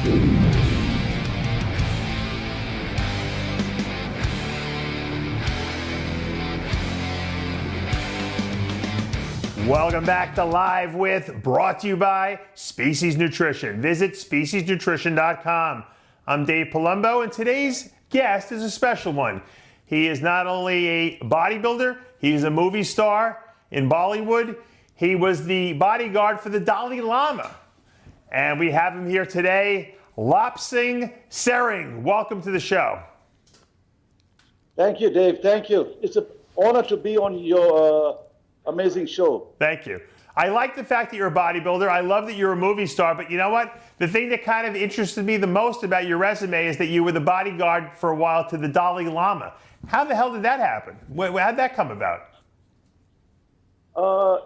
Welcome back to Live With, brought to you by Species Nutrition. Visit speciesnutrition.com. I'm Dave Palumbo, and today's guest is a special one. He is not only a bodybuilder, he's a movie star in Bollywood. He was the bodyguard for the Dalai Lama. And we have him here today, LOPSANG.MR.NEW. Welcome to the show. Thank you, Dave. Thank you. It's an honor to be on your amazing show. Thank you. I like the fact that you're a bodybuilder. I love that you're a movie star, but you know what? The thing that kind of interested me the most about your resume is that you were the bodyguard for a while to the Dalai Lama. How the hell did that happen? How'd that come about?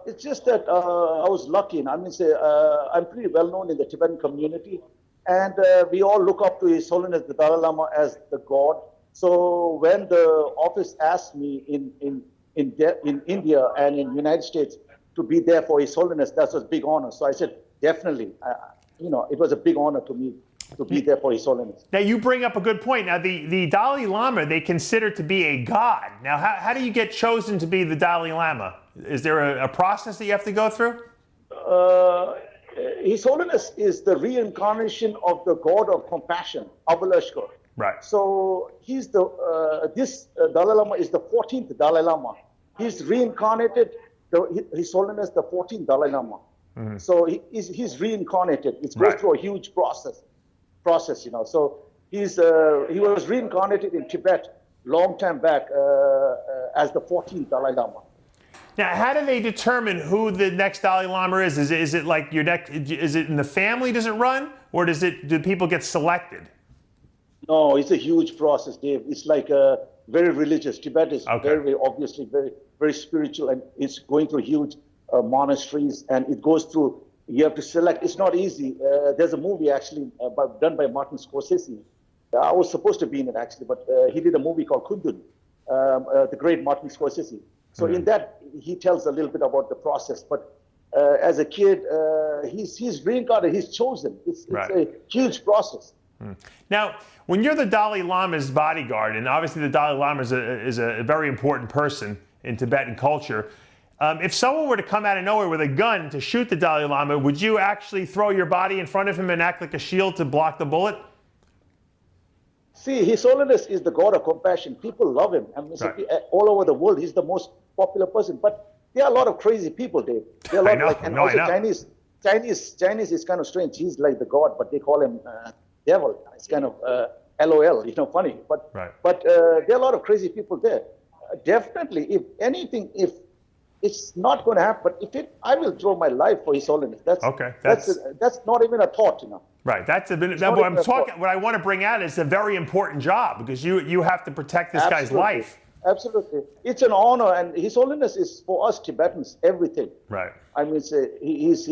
It's just that I was lucky. I'm pretty well known in the Tibetan community, and we all look up to His Holiness the Dalai Lama as the God. So when the office asked me in India and in the United States to be there for His Holiness, that was a big honor. So I said, definitely, it was a big honor to me to be there for His Holiness. Now, you bring up a good point. Now, the Dalai Lama, they consider to be a god. Now, how do you get chosen to be the Dalai Lama? Is there a process that you have to go through? His Holiness is the reincarnation of the God of compassion, Avalokita. Right. So he's this Dalai Lama is the 14th Dalai Lama. He's reincarnated, His Holiness the 14th Dalai Lama. Mm-hmm. So he's reincarnated. It goes through a huge process. So he was reincarnated in Tibet long time back as the 14th Dalai Lama. Now, how do they determine who the next Dalai Lama is? Is it like your next? Is it in the family? Does it run, or do people get selected? No, it's a huge process, Dave. It's like very religious. Tibet is very obviously very, very spiritual, and it's going through huge monasteries, and it goes through. You have to select. It's not easy. There's a movie actually done by Martin Scorsese. I was supposed to be in it actually, but he did a movie called Kundun, the great Martin Scorsese. So in that, he tells a little bit about the process. But as a kid, he's reincarnated. He's chosen. It's a huge process. Now, when you're the Dalai Lama's bodyguard, and obviously the Dalai Lama is a very important person in Tibetan culture, if someone were to come out of nowhere with a gun to shoot the Dalai Lama, would you actually throw your body in front of him and act like a shield to block the bullet? See, His Holiness is the God of compassion. People love him. All over the world, he's the most popular person. But there are a lot of crazy people, Dave. There are a lot Chinese is kind of strange. He's like the God, but they call him devil. It's kind of LOL, funny. But there are a lot of crazy people there. Definitely, if anything, if it's not going to happen, but I will throw my life for His Holiness. That's not even a thought, Right. What I want to bring out is a very important job, because you have to protect this guy's life. Absolutely. It's an honor, and His Holiness is for us Tibetans everything. Right. I mean, he's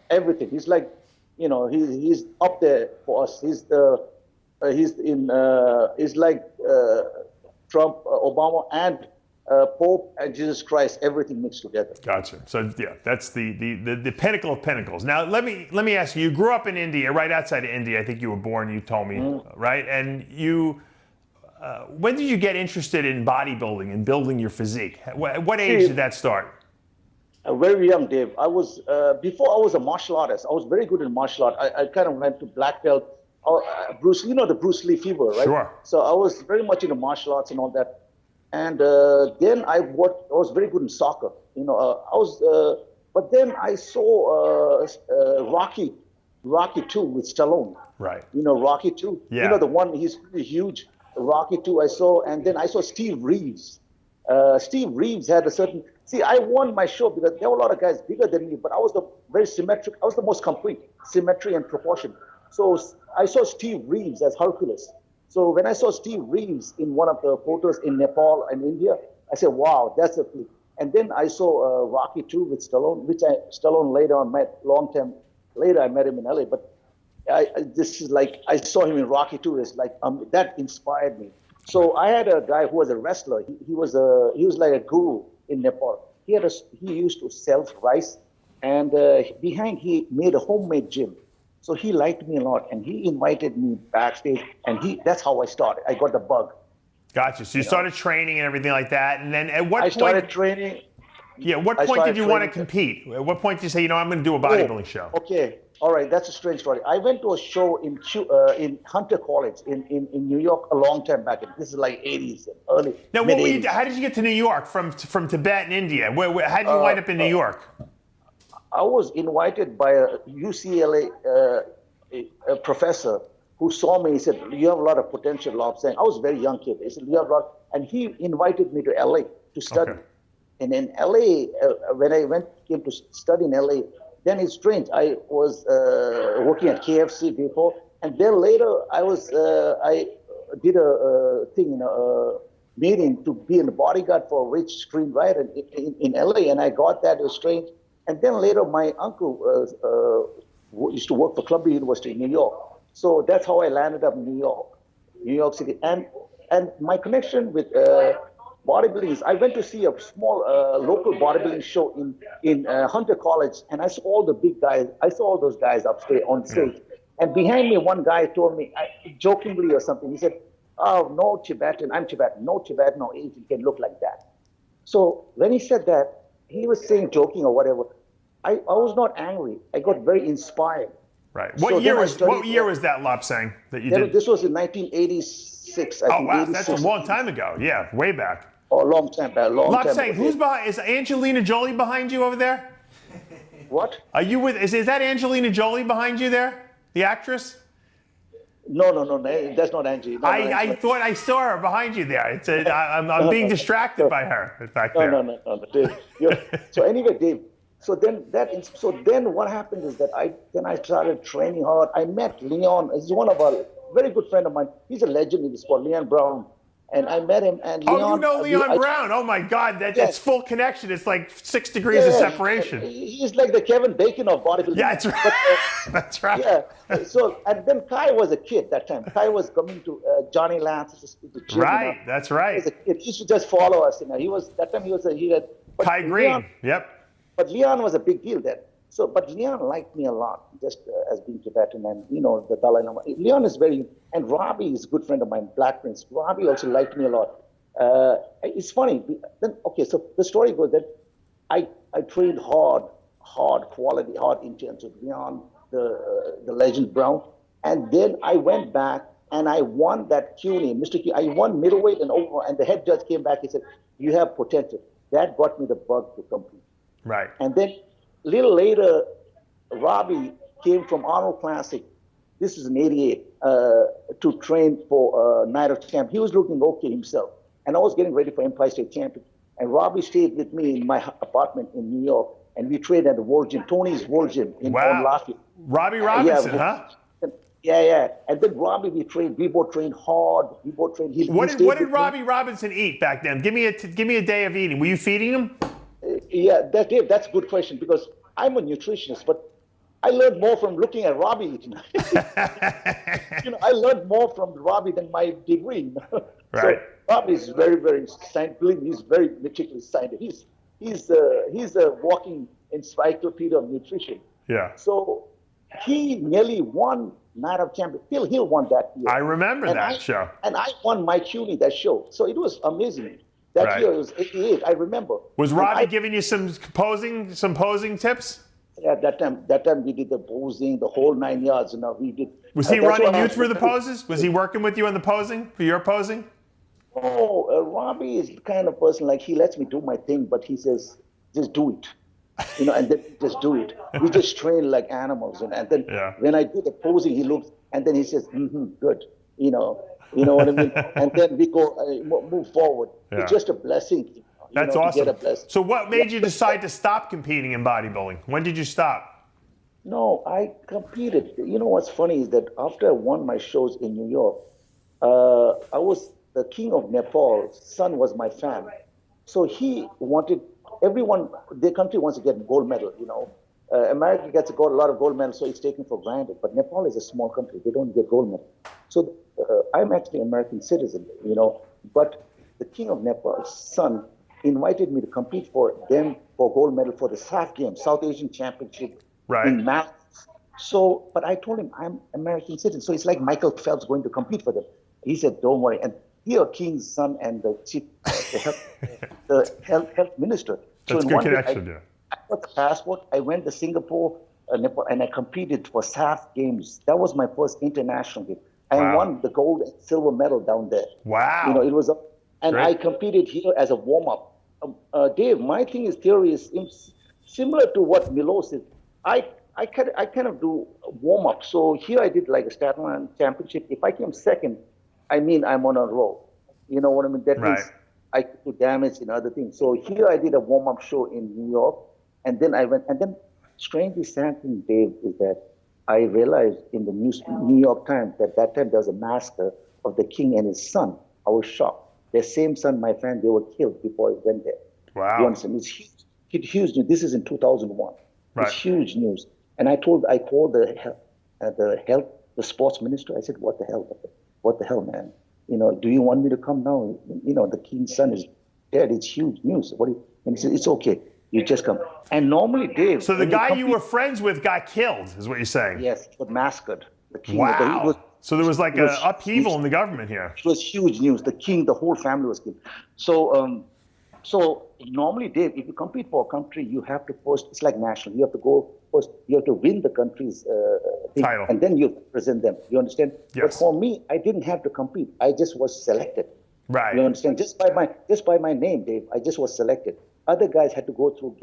everything. He's like, he's up there for us. He's like Trump, Obama, and Pope and Jesus Christ, everything mixed together. Gotcha. So yeah, that's the pinnacle of pinnacles. Now let me ask you. You grew up in India, right outside of India. I think you were born. You told me, right? And you, when did you get interested in bodybuilding and building your physique? What age did that start? Very young, Dave. I was before I was a martial artist. I was very good in martial art. I kind of went to black belt. Bruce, the Bruce Lee fever, right? Sure. So I was very much into martial arts and all that. And then I was very good in soccer. But then I saw Rocky 2 with Stallone. Right. Rocky 2. Yeah. The one, he's pretty huge. Rocky 2 I saw, and then I saw Steve Reeves. Steve Reeves had a certain. See, I won my show because there were a lot of guys bigger than me, but I was very symmetric. I was the most complete, symmetry and proportion. So I saw Steve Reeves as Hercules. So when I saw Steve Reeves in one of the photos in Nepal and India, I said, wow, that's a flick. And then I saw Rocky 2 with Stallone, which Stallone later on met, long time later I met him in LA. But this is like, I saw him in Rocky 2, it's like, that inspired me. So I had a guy who was a wrestler. He was like a guru in Nepal. He used to sell rice, and behind he made a homemade gym. So he liked me a lot, and he invited me backstage, and that's how I started. I got the bug. Gotcha. So you started training and everything like that, and then at what I point? started training. Yeah, what point did you want to compete? At what point did you say, I'm going to do a bodybuilding show? Okay, all right, that's a strange story. I went to a show in Hunter College in New York a long time back. This is like 80s, early. Now, how did you get to New York from Tibet and India? How did you wind up in New York? I was invited by a UCLA a professor who saw me. He said, "You have a lot of potential, Lobsang." I was a very young kid. He said, "You have a lot," and he invited me to LA to study. Okay. And in LA, when I came to study in LA, then it's strange. I was working at KFC before, and then later I did a thing, meeting to be a bodyguard for a rich screenwriter in LA, and I got that. It was strange. And then later, my uncle used to work for Columbia University in New York. So that's how I landed up in New York City. And my connection with bodybuilding is I went to see a small local bodybuilding show in Hunter College, and I saw all the big guys. I saw all those guys upstairs on stage. And behind me, one guy told me, jokingly or something, he said, "Oh, no Tibetan, I'm Tibetan. No Tibetan or Asian can look like that." So when he said that, he was saying joking or whatever. I was not angry. I got very inspired. Right. What year was that, Lopsang, that you did? This was in 1986. I think, wow, 86. That's a long time ago. Yeah, way back. Oh, a long time back. Lopsang, who's behind? Is Angelina Jolie behind you over there? What? Are you with? Is that Angelina Jolie behind you there? The actress? No, that's not Angie. No, I thought I saw her behind you there. I'm being distracted by her back there. No, Dave. So anyway, Dave. So then what happened is that I started training hard. I met Leon. He's one of our very good friend of mine. He's a legend in the sport, Leon Brown. And I met him. And Leon, you know Leon Brown? Oh my God, that's full connection. It's like 6 degrees of separation. He's like the Kevin Bacon of bodybuilding. Yeah, that's right. That's right. Yeah. So and then Kai was a kid that time. Kai was coming to Johnny Lance's gym. Right. That's right. He used to just follow us. He had Kai Green. Yep. But Leon was a big deal then. So, but Leon liked me a lot, just as being Tibetan and, the Dalai Lama. Leon is and Robbie is a good friend of mine, Black Prince. Robbie also liked me a lot. It's funny. So the story goes that I trained hard, quality, hard intensive. Leon, the legend Brown. And then I went back and I won that CUNY, Mr. Q. I won middleweight and over, and the head judge came back and said, "You have potential." That got me the bug to compete. Right. And then a little later, Robbie came from Arnold Classic. This is in '88 to train for Night of Champ. He was looking okay himself, and I was getting ready for Empire State Champion. And Robbie stayed with me in my apartment in New York, and we trained at the World Gym, Tony's World Gym in Lafayette. Robbie Robinson, huh? Yeah. And then Robbie, we both trained hard. We both trained. What did Robbie Robinson eat back then? Give me a day of eating. Were you feeding him? Yeah, that's a good question because I'm a nutritionist, but I learned more from looking at Robbie eating. I learned more from Robbie than my degree. Right. So Robbie is very, very scientific. He's very meticulous scientist. He's a walking encyclopedia of nutrition. Yeah. So he nearly won Night of Champions. Phil Hill won that year. I remember that show. And I won my CUNY that show. So it was amazing. That year it was '88. I remember. Was Robbie giving you some posing tips? Yeah, that time we did the posing, the whole 9 yards. We did. Was he running you through the poses? Was he working with you on the posing for your posing? Oh, Robbie is the kind of person like he lets me do my thing, but he says just do it, and then just do it. We just train like animals, and then when I do the posing, he looks and then he says, "Good," You know what I mean? And then we go move forward. Yeah. It's just a blessing. That's awesome. So what made you decide to stop competing in bodybuilding? When did you stop? No, I competed. What's funny is that after I won my shows in New York, I was the king of Nepal's son was my fan. So he wanted their country wants to get gold medal, America gets a lot of gold medals, so it's taken for granted. But Nepal is a small country. They don't get gold medal. So I'm actually an American citizen, but the king of Nepal's son invited me to compete for them for gold medal for the SAF Games, South Asian Championship in Maldives. So, but I told him I'm American citizen. So it's like Michael Phelps going to compete for them. He said, "Don't worry." And here, King's son and the chief, the health minister. So That's in good one day, connection, yeah. I got the passport. I went to Singapore, Nepal, and I competed for SAF games. That was my first international game. I Wow. won the gold and silver medal down there. Wow. It was, and Great. I competed here as a warm up. Dave, my theory is similar to what Milos is. I kind of do warm up. So here I did like a Staten Island championship. If I came second, I mean I'm on a roll. You know what I mean? That Right. means I could do damage in other things. So here I did a warm up show in New York, and then I went. And then strangely sad thing, Dave, is that I realized in the New York Times that time there was a massacre of the king and his son. I was shocked. Their same son, my friend, they were killed before I went there. Wow. You understand? It's huge. It's huge news. This is in 2001. Right. It's huge news. And I called the sports minister. I said, "What the hell, man? Do you want me to come now? The king's son is dead. It's huge news. And he said, "It's okay. You just come." And normally, Dave. So the guy you were friends with got killed, is what you're saying? Yes, but massacred. The king. Wow. So there was like an upheaval in the government here. It was huge news. The king, the whole family was killed. So normally, Dave, if you compete for a country, you have to first. It's like national. You have to go first. You have to win the country's thing, title, and then you present them. You understand? Yes. But for me, I didn't have to compete. I just was selected. Right. You understand? Just by my name, Dave. I just was selected. Other guys had to go through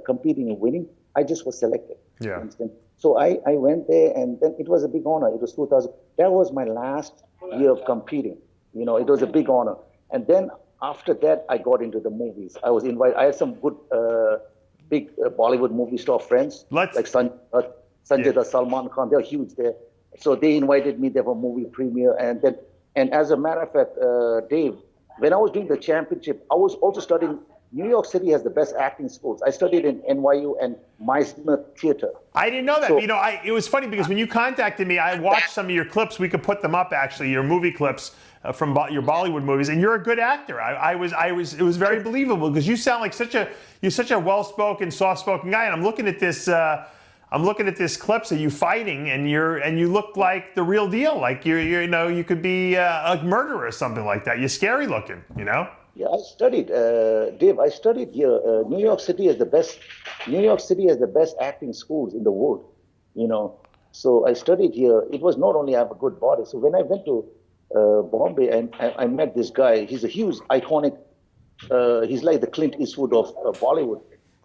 competing and winning. I just was selected. Yeah. You understand? So I went there, and then it was a big honor. It was 2000. That was my last year of competing. It was a big honor. And then after that, I got into the movies. I was invited. I had some good, big Bollywood movie star friends, like Sanjay Dutt, Salman Khan. They're huge there. So they invited me there for movie premiere. And as a matter of fact, Dave, when I was doing the championship, I was also studying. New York City has the best acting schools. I studied in NYU and Meisner Theater. I didn't know that. So, it was funny because when you contacted me, I watched some of your clips. We could put them up, actually, your movie clips from your Bollywood movies, and you're a good actor. It was very believable because you sound like you're such a well-spoken, soft-spoken guy. And I'm looking at this clips of you fighting, and you look like the real deal. Like you could be a murderer or something like that. You're scary looking, Yeah, I studied, Dave. I studied here. New York City has the best acting schools in the world. So I studied here. It was not only I have a good body. So when I went to Bombay and I met this guy, he's a huge, iconic. He's like the Clint Eastwood of Bollywood,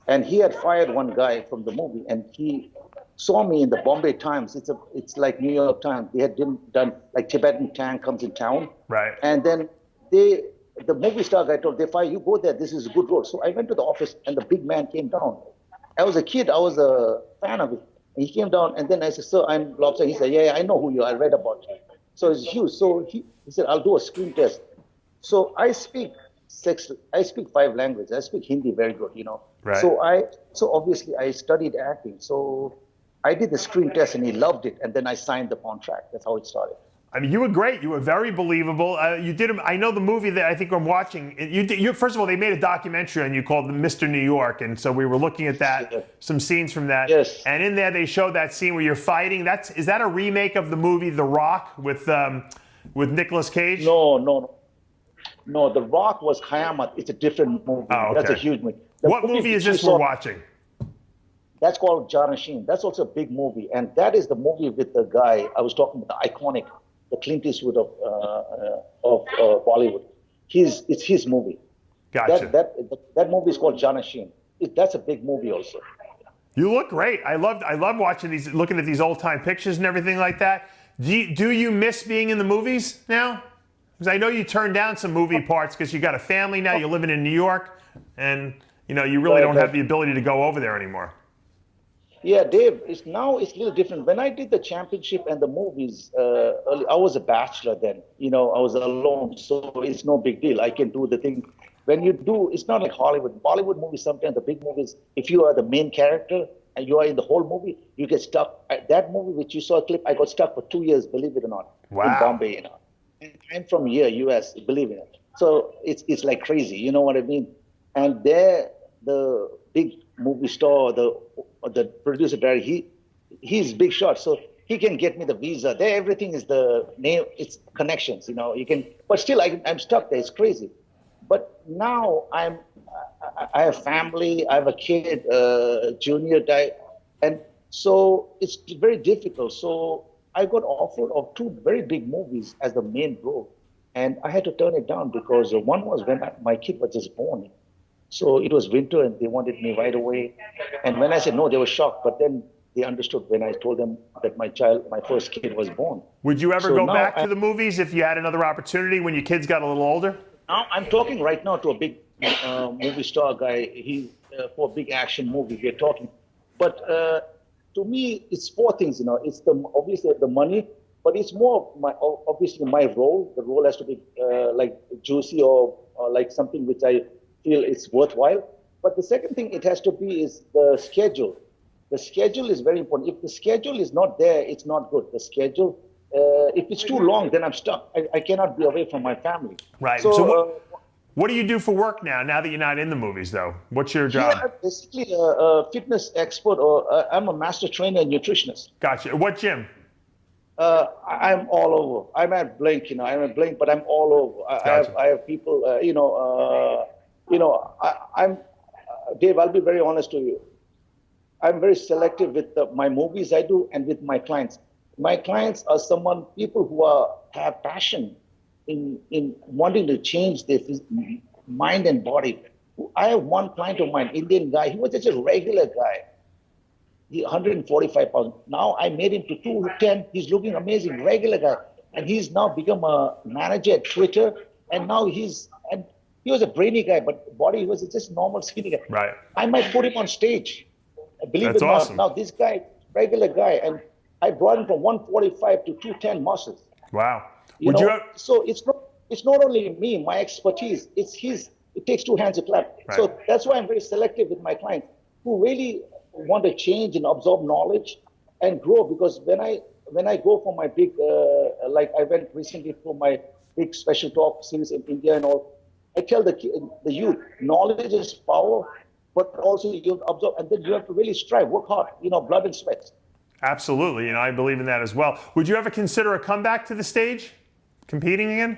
and he had fired one guy from the movie, and he saw me in the Bombay Times. It's like New York Times. They had done like Tibetan tank comes in town, right? And then the movie star guy told, "They fire you, go there. This is a good role." So I went to the office, and the big man came down. I was a kid. I was a fan of it. And he came down, and then I said, "Sir, I'm LOPSANG." He said, "Yeah, I know who you are. I read about you." So it's huge. So he said, "I'll do a screen test." So I speak 5 languages. I speak Hindi very good, Right. So obviously I studied acting. So I did the screen test, and he loved it. And then I signed the contract. That's how it started. I mean, you were great. You were very believable. You did. I know the movie that I think I'm watching. First of all, they made a documentary on you called Mr. New York, and so we were looking at that, some scenes from that. Yes. And in there, they showed that scene where you're fighting. Is that a remake of the movie The Rock with Nicolas Cage? No. The Rock was Khayamat. It's a different movie. Oh, okay. That's a huge movie. What movie is this we're watching? That's called Janashin. That's also a big movie, and that is the movie with the guy I was talking about, the iconic, the Clint Eastwood of Bollywood. It's his movie. Gotcha. That movie is called Janashin. That's a big movie also. You look great. I love watching looking at these old time pictures and everything like that. Do you miss being in the movies now? Because I know you turned down some movie parts because you got a family now. You're living in New York, and you really don't have the ability to go over there anymore. Yeah, Dave, it's a little different. When I did the championship and the movies, I was a bachelor then. I was alone, so it's no big deal. I can do the thing. When you do, it's not like Hollywood. Bollywood movies, sometimes the big movies, if you are the main character and you are in the whole movie, you get stuck. That movie which you saw a clip, I got stuck for 2 years, believe it or not, in Bombay. And I'm from here, US, believe it. So it's like crazy, you know what I mean? And there, the big movie star, the producer director, he's big shot, so he can get me the visa. There, everything is the name. It's connections, you know. You can, but still, I'm stuck there. It's crazy. But now I have family. I have a kid, junior guy, and so it's very difficult. So I got offered of two very big movies as the main role, and I had to turn it down because one was when my kid was just born. So it was winter and they wanted me right away. And when I said no, they were shocked. But then they understood when I told them that my first kid was born. Would you ever So go now back to the movies if you had another opportunity when your kids got a little older? Now I'm talking right now to a big movie star guy. He for a big action movie. We're talking, but to me, it's four things. You know, it's obviously the money, but it's more obviously my role. The role has to be like juicy or like something which I feel it's worthwhile. But the second thing it has to be is the schedule. The schedule is very important. If the schedule is not there, it's not good. The schedule, if it's too long, then I'm stuck. I cannot be away from my family. Right. So what do you do for work now that you're not in the movies, though? What's your job? I'm basically a fitness expert, or I'm a master trainer and nutritionist. Gotcha. What gym? I'm all over. I'm at Blink, you know. I'm at Blink, but I'm all over. Gotcha. I have people, I'm Dave. I'll be very honest to you. I'm very selective with my movies I do and with my clients. My clients are people who have passion in wanting to change their mind and body. I have one client of mine, Indian guy. He was just a regular guy. He 145 pounds. Now I made him to 210. He's looking amazing, regular guy, and he's now become a manager at Twitter. And now he was a brainy guy, but body was just normal skinny guy. Right. I might put him on stage. Believe That's it or not. awesome. Now this guy, regular guy, and I brought him from 145 to 210 muscles. Wow. So it's not only me, my expertise. It's his. It takes two hands to clap. Right. So that's why I'm very selective with my clients who really want to change and absorb knowledge and grow. Because when I go for my big, like I went recently for my big special talk series in India and all, I tell the youth, knowledge is power, but also you absorb, and then you have to really strive, work hard, blood and sweat. Absolutely, I believe in that as well. Would you ever consider a comeback to the stage, competing again?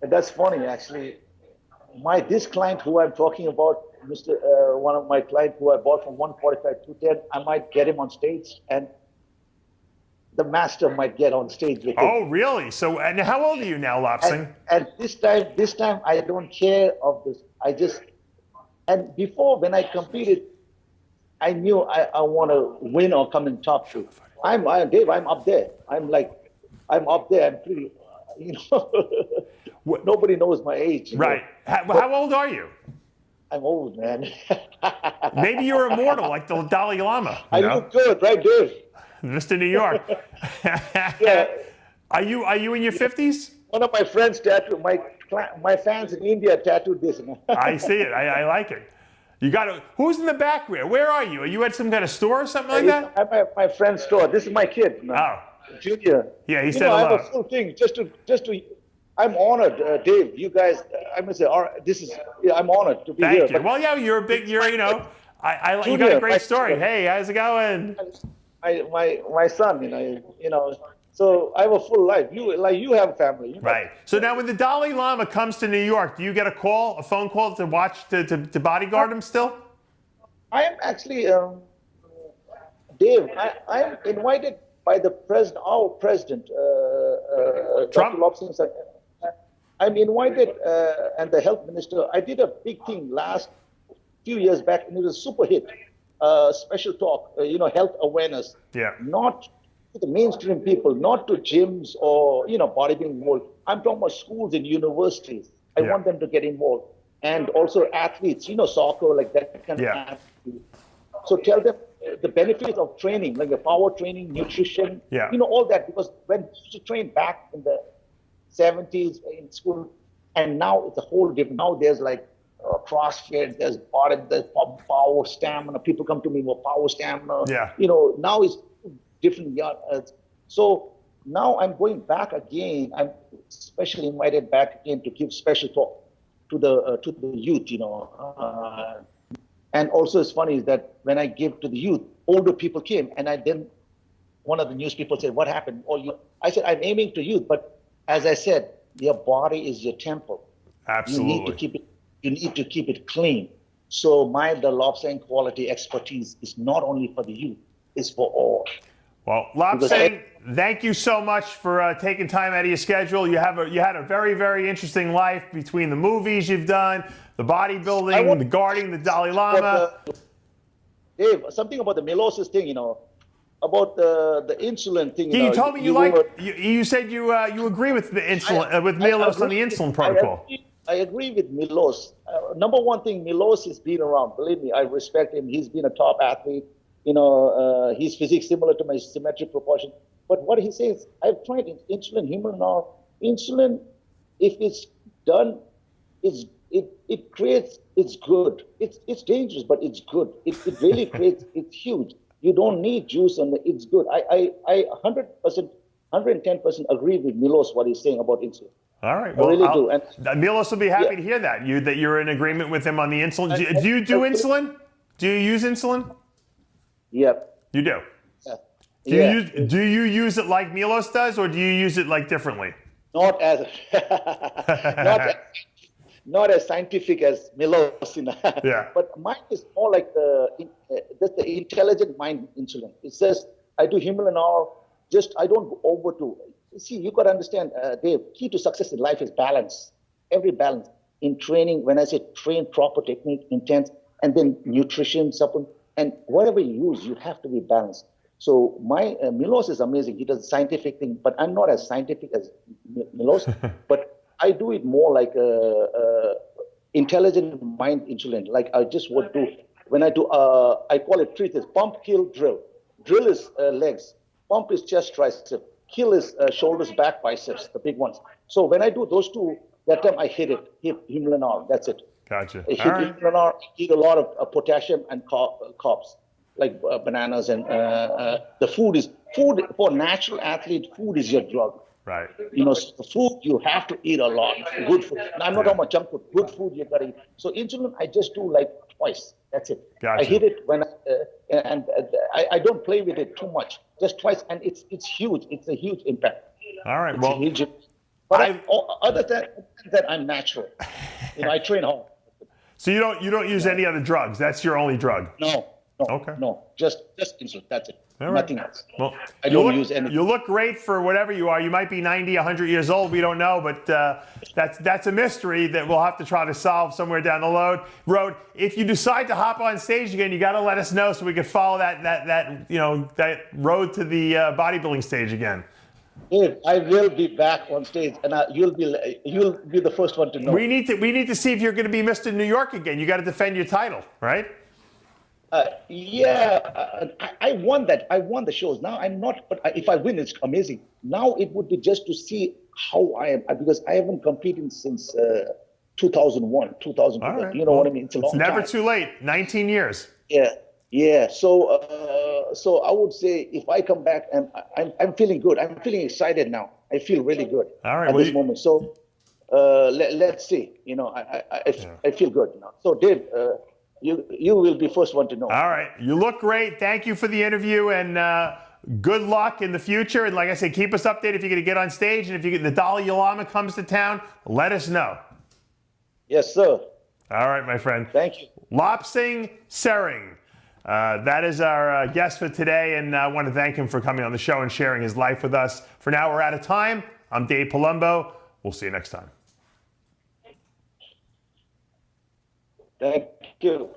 And that's funny, actually. This client who I'm talking about, one of my clients who I bought from 145 to 210, I might get him on stage, and the master might get on stage with him. Oh, really? So, and how old are you now, Lopsang? And this time I don't care of this. And before, when I competed, I knew I want to win or come in top two. Dave, I'm up there. I'm up there. I'm pretty, nobody knows my age. Right. How old are you? I'm old, man. Maybe you're immortal, like the Dalai Lama. I look good, right, Dave? Mr. New York. Yeah. Are you in your 50s? One of my friends tattooed, my fans in India tattooed this. I see it. I like it. You got to. Who's in the back there? Where are you? Are you at some kind of store or something like that? I'm at my friend's store. This is my kid. Oh. Junior. Yeah, he said hello. I have a full thing just to. I'm honored, Dave. You guys, I must say, I'm honored to be here. Thank you. Well, yeah, you're a big. You got a great story. Hey, how's it going? My son, So I have a full life. You have a family. Right. So now, when the Dalai Lama comes to New York, do you get a phone call to watch to bodyguard him still? I am actually, Dave. I'm invited by our president, Trump. Dr. LOPSANG. I'm invited, and the health minister. I did a big thing last few years back, and it was a super hit. Special talk, health awareness. Yeah. Not to the mainstream people, not to gyms or, bodybuilding world. I'm talking about schools and universities. I want them to get involved. And also athletes, soccer, like that kind of athlete. So tell them the benefits of training, like the power training, nutrition, all that. Because when you used to train back in the 70s in school, and now it's a whole different. Now there's like CrossFit, there's power stamina. People come to me for power stamina. Yeah. Now it's different. So now I'm going back again. I'm specially invited back again to give special talk to the youth. And also it's funny is that when I give to the youth, older people came, and I then one of the news people said, what happened? Oh, I said, I'm aiming to youth. But as I said, your body is your temple. Absolutely. You need to keep it clean. So the LOPSANG quality expertise is not only for the youth, it's for all. Well, LOPSANG, thank you so much for taking time out of your schedule. You had a very, very interesting life between the movies you've done, the bodybuilding, the guarding the Dalai Lama. Dave, something about the meiosis thing, about the insulin thing. You told me you said you agree with the insulin with Milos on the insulin protocol. I agree with Milos. Number one thing, Milos has been around. Believe me, I respect him. He's been a top athlete. His physique similar to my symmetric proportion. But what he says, I've tried insulin, Humulin. Insulin, if it's done, it's good. It's dangerous, but it's good. It really creates. It's huge. You don't need juice, and it's good. I 100%, 110% agree with Milos what he's saying about insulin. All right. Well, I really do. And Milos will be happy to hear that you're in agreement with him on the insulin. Do you do insulin? Do you use insulin? Yep. You do. Do you use it like Milos does, or do you use it like differently? Not as not as scientific as Milos. Yeah. But mine is more like the intelligent mind insulin. It says I do Humulin, I don't overdo. See, you got to understand, Dave, key to success in life is balance. Every balance. In training, when I say train, proper technique, intense, and then nutrition, supplement, and whatever you use, you have to be balanced. So my Milos is amazing. He does the scientific thing, but I'm not as scientific as Milos. But I do it more like intelligent mind insulin. Like I just would do, when I do, I call it three things: pump, kill, drill. Drill is legs. Pump is chest, tricep. Kill is shoulders, back, biceps, the big ones. So when I do those two, that time I hit Humulin. That's it. Gotcha. I hit Humulin, eat a lot of potassium and carbs, like bananas, and the food for natural athlete. Food is your drug. Right. So food you have to eat a lot. Good food. Now, I'm not talking about junk food. Good food you gotta eat. So insulin I just do like twice. That's it. Gotcha. I hit it when I don't play with it too much. Just twice, and it's huge. It's a huge impact. All right. It's huge. But other than that, I'm natural. I train hard. So you don't use any other drugs. That's your only drug. No. Okay. No. Just insulin. That's it. All right. Nothing else. Well, I don't use anything. You look great for whatever you are. You might be 90, 100 years old. We don't know, but that's a mystery that we'll have to try to solve somewhere down the road. If you decide to hop on stage again, you got to let us know so we can follow that road to the bodybuilding stage again. Dave, I will be back on stage, and you'll be the first one to know. We need to see if you're going to be Mr. New York again. You got to defend your title, right? I won that. I won the shows. Now I'm not, but if I win, it's amazing. Now it would be just to see how I am, because I haven't competed since 2001, 2002. Right. You know what I mean? It's a long time. It's never too late. 19 years. Yeah. So I would say if I come back, and I'm feeling good. I'm feeling excited now. I feel really good at this moment. So let's see. I feel good now. So Dave. You will be first one to know. All right. You look great. Thank you for the interview, and good luck in the future. And like I said, keep us updated if you're going to get on stage. And if the Dalai Lama comes to town, let us know. Yes, sir. All right, my friend. Thank you. LOPSANG.MR.NEW. That is our guest for today, and I want to thank him for coming on the show and sharing his life with us. For now, we're out of time. I'm Dave Palumbo. We'll see you next time. Thank you.